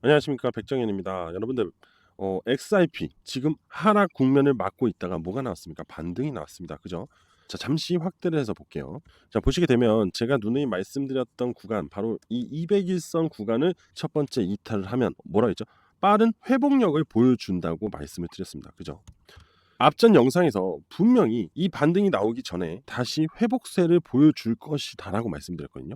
안녕하십니까, 백정현입니다. 여러분들, XRP 지금 하락 국면을 맞고 있다가 뭐가 나왔습니까? 반등이 나왔습니다. 그죠? 자, 잠시 확대를 해서 볼게요. 자, 보시게 되면 제가 누누이 말씀드렸던 구간, 바로 이 200일선 구간을 첫 번째 이탈을 하면 뭐라 했죠? 빠른 회복력을 보여준다고 말씀을 드렸습니다. 그죠? 앞전 영상에서 분명히 이 반등이 나오기 전에 다시 회복세를 보여줄 것이다라고 말씀드렸거든요.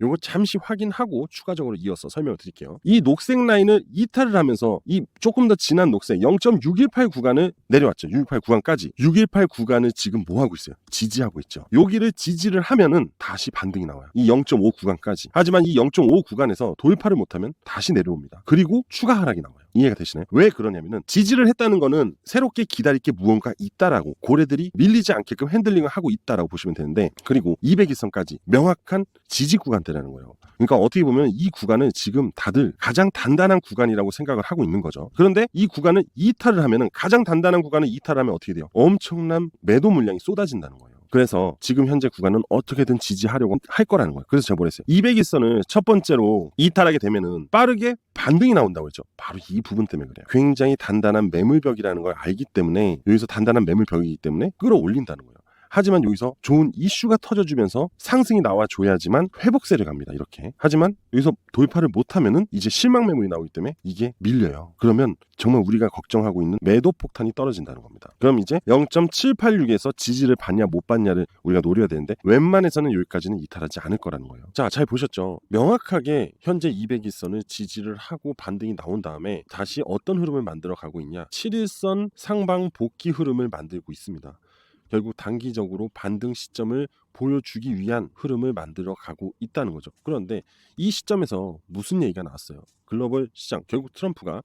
요거 잠시 확인하고 추가적으로 이어서 설명을 드릴게요. 이 녹색 라인을 이탈을 하면서 이 조금 더 진한 녹색 0.618 구간을 내려왔죠. 618 구간까지. 618 구간을 지금 뭐 하고 있어요? 지지하고 있죠. 여기를 지지를 하면은 다시 반등이 나와요. 이 0.5 구간까지. 하지만 이 0.5 구간에서 돌파를 못하면 다시 내려옵니다. 그리고 추가 하락이 나와요. 이해가 되시나요? 왜 그러냐면은 지지를 했다는 거는 새롭게 기다릴 게 무언가 있다라고, 고래들이 밀리지 않게끔 핸들링을 하고 있다라고 보시면 되는데, 그리고 200일선까지 명확한 지지 구간대라는 거예요. 그러니까 어떻게 보면 이 구간은 지금 다들 가장 단단한 구간이라고 생각을 하고 있는 거죠. 그런데 이 구간을 이탈을 하면은, 가장 단단한 구간을 이탈하면 어떻게 돼요? 엄청난 매도 물량이 쏟아진다는 거예요. 그래서 지금 현재 구간은 어떻게든 지지하려고 할 거라는 거예요. 그래서 제가 뭐랬어요? 200일선을 첫 번째로 이탈하게 되면은 빠르게 반등이 나온다고 했죠. 바로 이 부분 때문에 그래요. 굉장히 단단한 매물벽이라는 걸 알기 때문에, 여기서 단단한 매물벽이기 때문에 끌어올린다는 거예요. 하지만 여기서 좋은 이슈가 터져주면서 상승이 나와줘야지만 회복세를 갑니다. 이렇게. 하지만 여기서 돌파를 못하면은 이제 실망 매물이 나오기 때문에 이게 밀려요. 그러면 정말 우리가 걱정하고 있는 매도 폭탄이 떨어진다는 겁니다. 그럼 이제 0.786에서 지지를 받냐 못 받냐를 우리가 노려야 되는데, 웬만해서는 여기까지는 이탈하지 않을 거라는 거예요. 자, 잘 보셨죠? 명확하게 현재 200일선을 지지를 하고 반등이 나온 다음에 다시 어떤 흐름을 만들어 가고 있냐? 7일선 상방 복귀 흐름을 만들고 있습니다. 결국 단기적으로 반등 시점을 보여주기 위한 흐름을 만들어 가고 있다는 거죠. 그런데 이 시점에서 무슨 얘기가 나왔어요? 글로벌 시장, 결국 트럼프가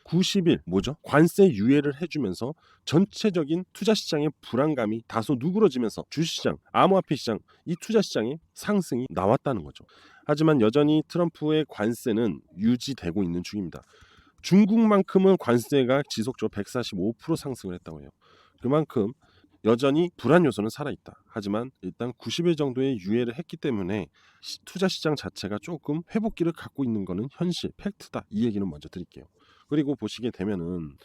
90일 뭐죠? 관세 유예를 해주면서 전체적인 투자 시장의 불안감이 다소 누그러지면서 주시장, 암호화폐 시장, 이 투자 시장의 상승이 나왔다는 거죠. 하지만 여전히 트럼프의 관세는 유지되고 있는 중입니다. 중국만큼은 관세가 지속적으로 145% 상승을 했다고 해요. 그만큼 여전히 불안 요소는 살아있다. 하지만 일단 90일 정도의 유예를 했기 때문에 투자 시장 자체가 조금 회복기를 갖고 있는 거는 현실, 팩트다. 이 얘기는 먼저 드릴게요. 그리고 보시게 되면은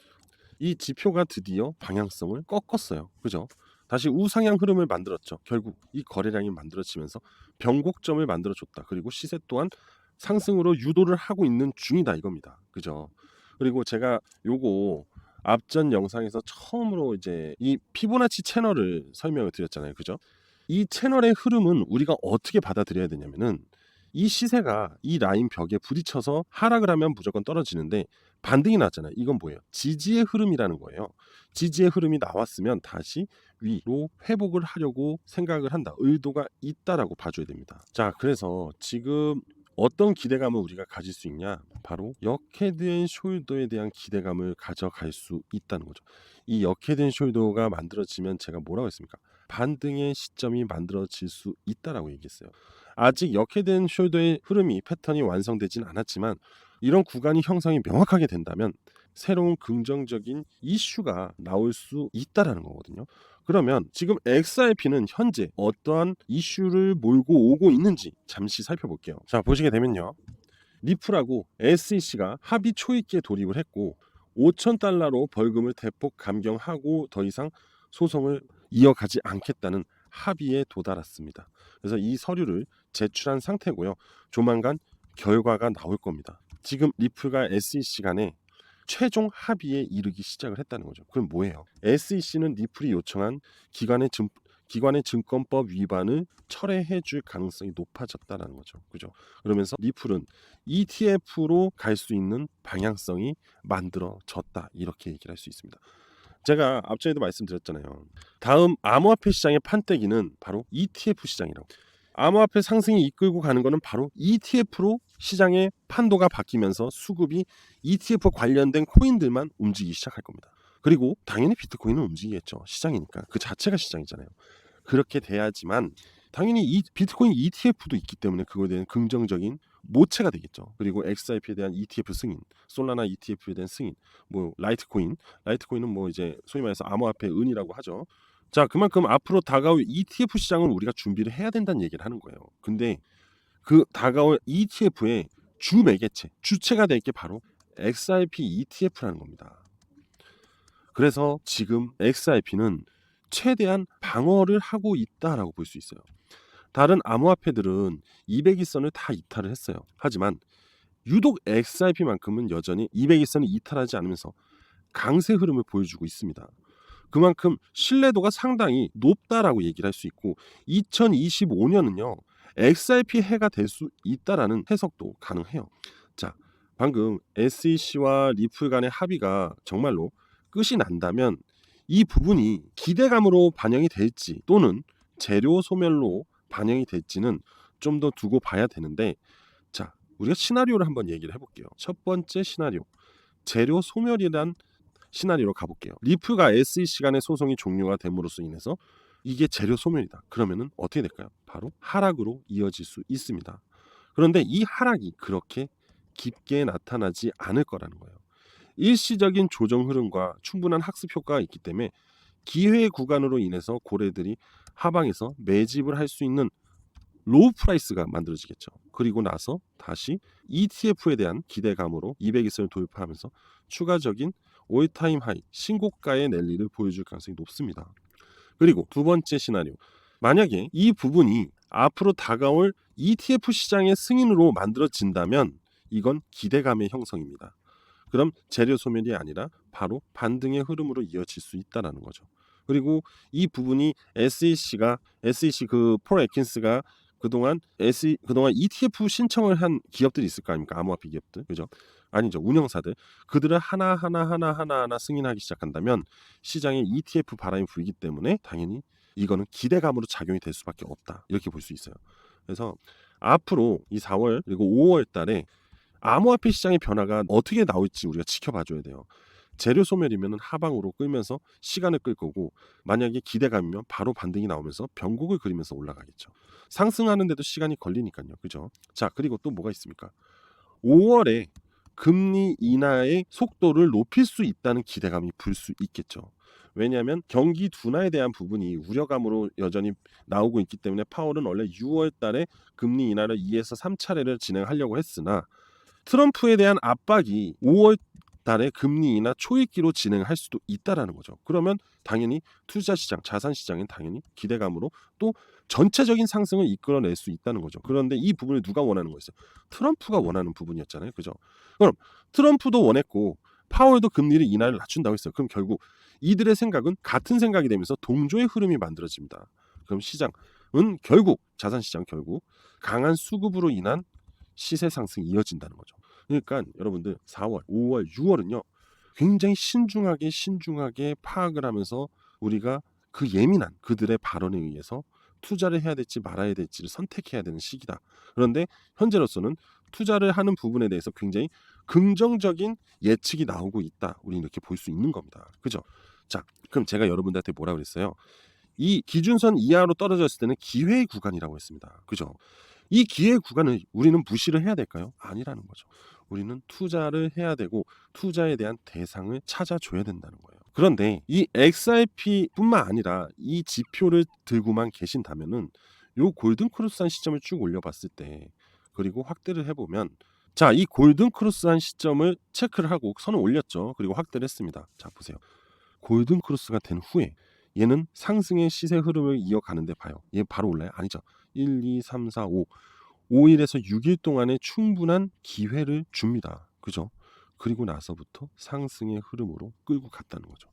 이 지표가 드디어 방향성을 꺾었어요. 그죠? 다시 우상향 흐름을 만들었죠. 결국 이 거래량이 만들어지면서 변곡점을 만들어줬다. 그리고 시세 또한 상승으로 유도를 하고 있는 중이다 이겁니다. 그죠? 그리고 제가 요거 앞전 영상에서 처음으로 이제 이 피보나치 채널을 설명을 드렸잖아요. 그죠? 이 채널의 흐름은 우리가 어떻게 받아들여야 되냐면은, 이 시세가 이 라인 벽에 부딪혀서 하락을 하면 무조건 떨어지는데, 반등이 났잖아요. 이건 뭐예요? 지지의 흐름이라는 거예요. 지지의 흐름이 나왔으면 다시 위로 회복을 하려고 생각을 한다. 의도가 있다라고 봐줘야 됩니다. 자, 그래서 지금 어떤 기대감을 우리가 가질 수 있냐? 바로 역헤드앤숄더에 대한 기대감을 가져갈 수 있다는 거죠. 이 역헤드앤숄더가 만들어지면 제가 뭐라고 했습니까? 반등의 시점이 만들어질 수 있다라고 얘기했어요. 아직 역헤드앤숄더의 흐름이, 패턴이 완성되진 않았지만 이런 구간이 형성이 명확하게 된다면 새로운 긍정적인 이슈가 나올 수 있다라는 거거든요. 그러면 지금 XRP는 현재 어떠한 이슈를 몰고 오고 있는지 잠시 살펴볼게요. 자, 보시게 되면요. 리플하고 SEC가 합의 초입기에 돌입을 했고 5,000달러로 벌금을 대폭 감경하고 더 이상 소송을 이어가지 않겠다는 합의에 도달했습니다. 그래서 이 서류를 제출한 상태고요. 조만간 결과가 나올 겁니다. 지금 리플과 SEC 간에 최종 합의에 이르기 시작을 했다는 거죠. 그럼 뭐예요? SEC는 리플이 요청한 기관의 증권법 위반을 철회해 줄 가능성이 높아졌다는 거죠. 그죠? 그러면서 리플은 ETF로 갈 수 있는 방향성이 만들어졌다. 이렇게 얘기를 할 수 있습니다. 제가 앞전에도 말씀드렸잖아요. 다음 암호화폐 시장의 판때기는 바로 ETF 시장이라고. 암호화폐 상승이 이끌고 가는 것은 바로 ETF로 시장의 판도가 바뀌면서 수급이 ETF 관련된 코인들만 움직이기 시작할 겁니다. 그리고 당연히 비트코인은 움직이겠죠. 시장이니까. 그 자체가 시장이잖아요. 그렇게 돼야지만 당연히 이 비트코인 ETF도 있기 때문에 그거에 대한 긍정적인 모체가 되겠죠. 그리고 XRP에 대한 ETF 승인, 솔라나 ETF에 대한 승인, 뭐 라이트코인은 뭐 이제 소위 말해서 암호화폐 은이라고 하죠. 자, 그만큼 앞으로 다가올 ETF 시장은 우리가 준비를 해야 된다는 얘기를 하는 거예요. 근데 그 다가올 ETF에 주 매개체, 주체가 될 게 바로 XRP ETF라는 겁니다. 그래서 지금 XRP는 최대한 방어를 하고 있다라고 볼 수 있어요. 다른 암호화폐들은 200일선을 다 이탈을 했어요. 하지만 유독 XRP만큼은 여전히 200일선을 이탈하지 않으면서 강세 흐름을 보여주고 있습니다. 그만큼 신뢰도가 상당히 높다라고 얘기를 할 수 있고 2025년은요. XRP 해가 될 수 있다라는 해석도 가능해요. 자, 방금 SEC와 리플 간의 합의가 정말로 끝이 난다면 이 부분이 기대감으로 반영이 될지 또는 재료 소멸로 반영이 될지는 좀 더 두고 봐야 되는데, 자, 우리가 시나리오를 한번 얘기를 해볼게요. 첫 번째 시나리오, 재료 소멸이란 시나리오로 가볼게요. 리플과 SEC 간의 소송이 종료가 됨으로써 인해서 이게 재료 소멸이다. 그러면은 어떻게 될까요? 바로 하락으로 이어질 수 있습니다. 그런데 이 하락이 그렇게 깊게 나타나지 않을 거라는 거예요. 일시적인 조정 흐름과 충분한 학습 효과가 있기 때문에 기회 구간으로 인해서 고래들이 하방에서 매집을 할 수 있는 로우 프라이스가 만들어지겠죠. 그리고 나서 다시 ETF에 대한 기대감으로 200일선을 돌파하면서 추가적인 올타임 하이 신고가의 랠리를 보여줄 가능성이 높습니다. 그리고 두 번째 시나리오, 만약에 이 부분이 앞으로 다가올 ETF 시장의 승인으로 만들어진다면 이건 기대감의 형성입니다. 그럼 재료 소멸이 아니라 바로 반등의 흐름으로 이어질 수 있다라는 거죠. 그리고 이 부분이 SEC 폴 애킨스가 그동안 ETF 신청을 한 기업들이 있을 거 아닙니까? 암호화폐 기업들, 그죠? 아니죠, 운영사들. 그들을 하나하나 승인하기 시작한다면 시장에 ETF 바람이 불기 때문에 당연히 이거는 기대감으로 작용이 될 수밖에 없다, 이렇게 볼 수 있어요. 그래서 앞으로 이 4월 그리고 5월 달에 암호화폐 시장의 변화가 어떻게 나올지 우리가 지켜봐줘야 돼요. 재료 소멸이면 하방으로 끌면서 시간을 끌 거고, 만약에 기대감이면 바로 반등이 나오면서 변곡을 그리면서 올라가겠죠. 상승하는데도 시간이 걸리니까요. 그죠? 자, 그리고 또 뭐가 있습니까? 5월에 금리 인하의 속도를 높일 수 있다는 기대감이 불 수 있겠죠. 왜냐하면 경기 둔화에 대한 부분이 우려감으로 여전히 나오고 있기 때문에 파월은 원래 6월 달에 금리 인하를 2에서 3차례를 진행하려고 했으나 트럼프에 대한 압박이 5월 달에 금리 인하 초읽기로 진행할 수도 있다라는 거죠. 그러면 당연히 투자 시장, 자산 시장은 당연히 기대감으로 또 전체적인 상승을 이끌어낼 수 있다는 거죠. 그런데 이 부분을 누가 원하는 거였어요? 트럼프가 원하는 부분이었잖아요. 그죠? 그럼 트럼프도 원했고 파월도 금리를 인하를 낮춘다고 했어요. 그럼 결국 이들의 생각은 같은 생각이 되면서 동조의 흐름이 만들어집니다. 그럼 시장은 결국, 자산 시장 결국 강한 수급으로 인한 시세 상승이 이어진다는 거죠. 그러니까 여러분들 4월, 5월, 6월은요. 굉장히 신중하게 파악을 하면서 우리가 그 예민한 그들의 발언에 의해서 투자를 해야 될지 말아야 될지를 선택해야 되는 시기다. 그런데 현재로서는 투자를 하는 부분에 대해서 굉장히 긍정적인 예측이 나오고 있다. 우리는 이렇게 볼 수 있는 겁니다. 그죠? 자, 그럼 제가 여러분들한테 뭐라 그랬어요? 이 기준선 이하로 떨어졌을 때는 기회의 구간이라고 했습니다. 그죠? 이 기회 구간을 우리는 무시를 해야 될까요? 아니라는 거죠. 우리는 투자를 해야 되고 투자에 대한 대상을 찾아줘야 된다는 거예요. 그런데 이 XRP뿐만 아니라 이 지표를 들고만 계신다면은 요 골든 크로스한 시점을 쭉 올려봤을 때, 그리고 확대를 해보면, 자, 이 골든 크로스한 시점을 체크를 하고 선을 올렸죠. 그리고 확대를 했습니다. 자, 보세요. 골든 크로스가 된 후에 얘는 상승의 시세 흐름을 이어가는데 봐요. 얘 바로 올라요? 아니죠. 1, 2, 3, 4, 5일에서 6일 동안의 충분한 기회를 줍니다. 그죠? 그리고 나서부터 상승의 흐름으로 끌고 갔다는 거죠.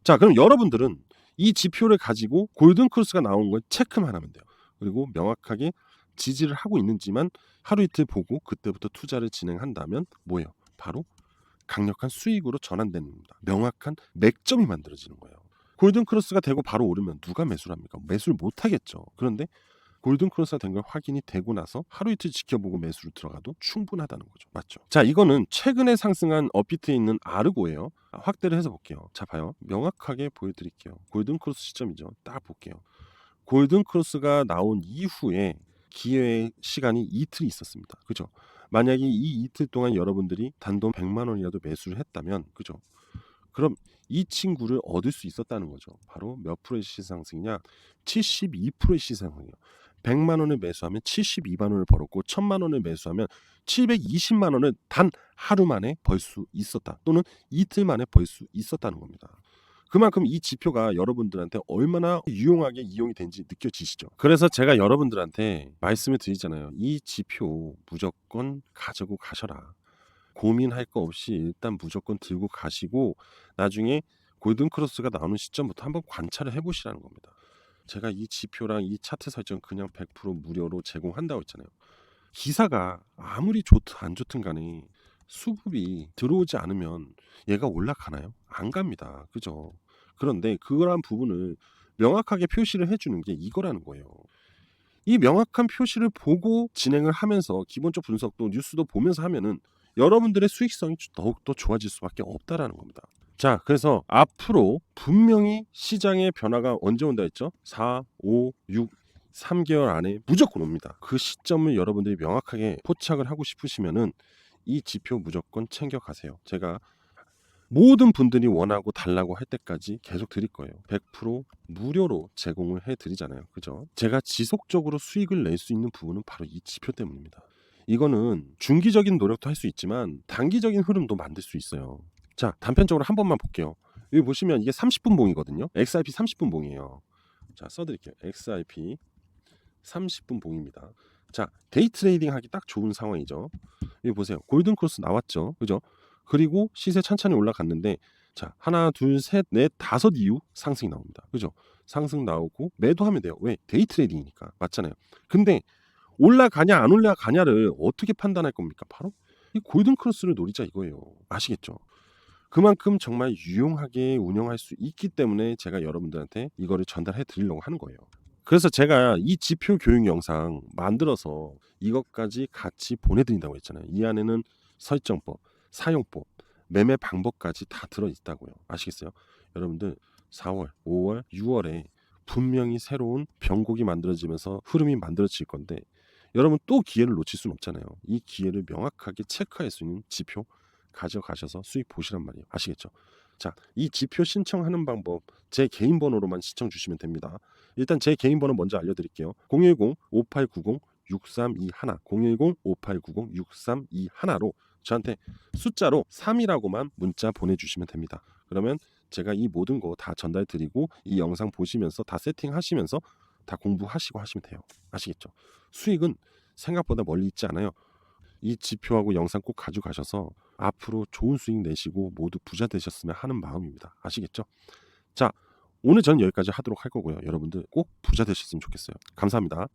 자, 그럼 여러분들은 이 지표를 가지고 골든 크로스가 나오는 걸 체크만 하면 돼요. 그리고 명확하게 지지를 하고 있는지만 하루 이틀 보고 그때부터 투자를 진행한다면 뭐예요? 바로 강력한 수익으로 전환되는 겁니다. 명확한 맥점이 만들어지는 거예요. 골든 크로스가 되고 바로 오르면 누가 매수를 합니까? 매수를 못 하겠죠. 그런데 골든 크로스가 된 걸 확인이 되고 나서 하루 이틀 지켜보고 매수로 들어가도 충분하다는 거죠. 맞죠? 자, 이거는 최근에 상승한 업비트에 있는 아르고예요. 확대를 해서 볼게요. 자, 봐요. 명확하게 보여드릴게요. 골든 크로스 시점이죠. 딱 볼게요. 골든 크로스가 나온 이후에 기회의 시간이 이틀이 있었습니다. 그죠? 만약에 이 이틀 동안 여러분들이 단돈 100만 원이라도 매수를 했다면, 그죠? 그럼 이 친구를 얻을 수 있었다는 거죠. 바로 몇 프로의 시세상승이냐? 72%의 시세상승이요. 100만 원을 매수하면 72만 원을 벌었고 1000만 원을 매수하면 720만 원을 단 하루 만에 벌 수 있었다. 또는 이틀 만에 벌 수 있었다는 겁니다. 그만큼 이 지표가 여러분들한테 얼마나 유용하게 이용이 된지 느껴지시죠? 그래서 제가 여러분들한테 말씀을 드리잖아요. 이 지표 무조건 가지고 가셔라. 고민할 거 없이 일단 무조건 들고 가시고 나중에 골든크로스가 나오는 시점부터 한번 관찰을 해보시라는 겁니다. 제가 이 지표랑 이 차트 설정 그냥 100% 무료로 제공한다고 했잖아요. 기사가 아무리 좋든 안 좋든 간에 수급이 들어오지 않으면 얘가 올라가나요? 안 갑니다. 그죠? 그런데 그러한 부분을 명확하게 표시를 해주는 게 이거라는 거예요. 이 명확한 표시를 보고 진행을 하면서 기본적 분석도 뉴스도 보면서 하면은 여러분들의 수익성이 더욱더 좋아질 수밖에 없다라는 겁니다. 자, 그래서 앞으로 분명히 시장의 변화가 언제 온다 했죠? 4, 5, 6, 3개월 안에 무조건 옵니다. 그 시점을 여러분들이 명확하게 포착을 하고 싶으시면은 이 지표 무조건 챙겨가세요. 제가 모든 분들이 원하고 달라고 할 때까지 계속 드릴 거예요. 100% 무료로 제공을 해드리잖아요. 그죠? 제가 지속적으로 수익을 낼 수 있는 부분은 바로 이 지표 때문입니다. 이거는 중기적인 노력도 할 수 있지만 단기적인 흐름도 만들 수 있어요. 자, 단편적으로 한 번만 볼게요. 여기 보시면 이게 30분 봉이거든요. XRP 30분 봉이에요. 자, 써드릴게요. XRP 30분 봉입니다. 자, 데이 트레이딩 하기 딱 좋은 상황이죠. 여기 보세요. 골든크로스 나왔죠. 그죠? 그리고 시세 천천히 올라갔는데 자, 하나, 둘, 셋, 넷, 다섯 이후 상승이 나옵니다. 그죠? 상승 나오고 매도하면 돼요. 왜? 데이 트레이딩이니까. 맞잖아요. 근데 올라가냐 안 올라가냐를 어떻게 판단할 겁니까? 바로 이 골든크로스를 노리자 이거예요. 아시겠죠? 그만큼 정말 유용하게 운영할 수 있기 때문에 제가 여러분들한테 이거를 전달해 드리려고 하는 거예요. 그래서 제가 이 지표 교육 영상 만들어서 이것까지 같이 보내드린다고 했잖아요. 이 안에는 설정법, 사용법, 매매 방법까지 다 들어있다고요. 아시겠어요? 여러분들 4월, 5월, 6월에 분명히 새로운 변곡이 만들어지면서 흐름이 만들어질 건데 여러분 또 기회를 놓칠 수는 없잖아요. 이 기회를 명확하게 체크할 수 있는 지표 가져가셔서 수익 보시란 말이에요. 아시겠죠? 자, 이 지표 신청하는 방법 제 개인 번호로만 신청 주시면 됩니다. 일단 제 개인 번호 먼저 알려드릴게요. 010-5890-6321 010-5890-6321로 저한테 숫자로 3이라고만 문자 보내주시면 됩니다. 그러면 제가 이 모든 거 다 전달드리고 이 영상 보시면서 다 세팅하시면서 다 공부하시고 하시면 돼요. 아시겠죠? 수익은 생각보다 멀리 있지 않아요. 이 지표하고 영상 꼭 가져가셔서 앞으로 좋은 수익 내시고 모두 부자 되셨으면 하는 마음입니다. 아시겠죠? 자, 오늘 전 여기까지 하도록 할 거고요. 여러분들 꼭 부자 되셨으면 좋겠어요. 감사합니다.